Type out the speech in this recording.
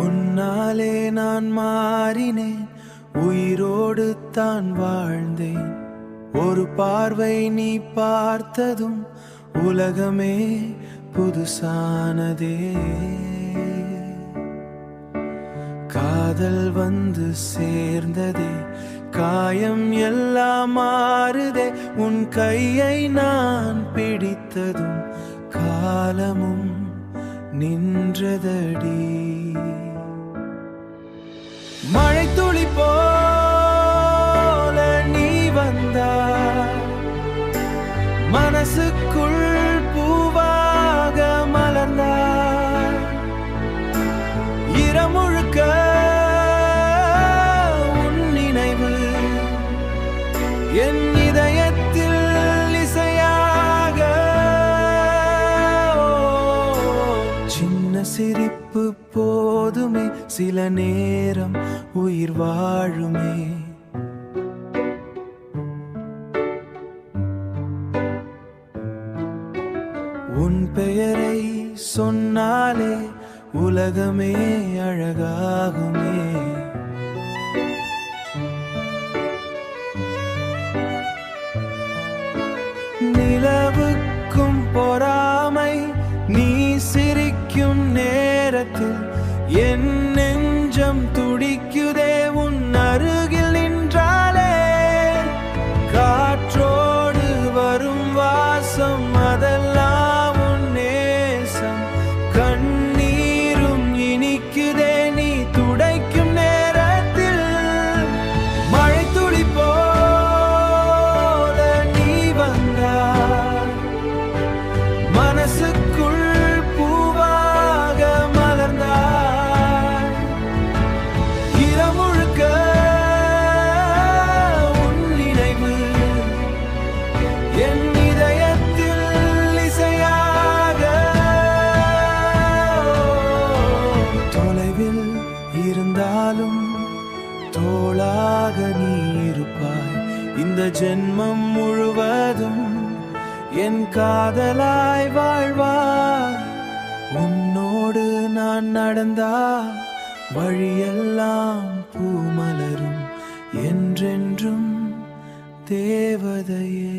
உன்னாலே நான் மாறினேன், உயிரோடு தான் வாழ்ந்தேன். ஒரு பார்வை நீ பார்த்ததும் உலகமே புதுசானதே. காதல் வந்து சேர்ந்ததே, காயம் எல்லாம் மாறுதே. உன் கையை நான் பிடித்ததும் காலமும் நின்றதடி. மழை துளி போல நீ வந்தாய், மனசுக்குள் பூவாக மலர்ந்தாய். இரமுழுக்க உன் நினைவு என் இதயத்தில் இசையாக. சின்ன சிரிப்பு போதுமே, சில நேரம் உயிர் வாழுமே. உன் பெயரை சொன்னாலே உலகமே அழகாகுமே. நிலவுக்கும் பொறாமை, நீ சிரிக்கும் நேரத்தில் என் நெஞ்சம் துடிக்குதே. உன் அருகில் நின்றாலே காற்றோடு வரும் வாசம், அதெல்லாம் உன் நேசம். கண்ணீரும் இனிக்குதே நீ துடைக்கும் நேரத்தில். மழை துளி போல நீ வந்தாய், மனசுக்குள் பூவாக மலர்ந்தாய். இரமுழுக்க உன் நினைவு என் இதயத்தில் இசையாக. தொலைவில் இருந்தாலும் தோளாக நீ இருப்பாய். இந்த ஜென்மம் முழுவதும் என் காதலாய் வாழ்வாய். உன்னோடு நான் நடந்தா வழியெல்லாம் பூமலரும், என்றென்றும் தேவதையே.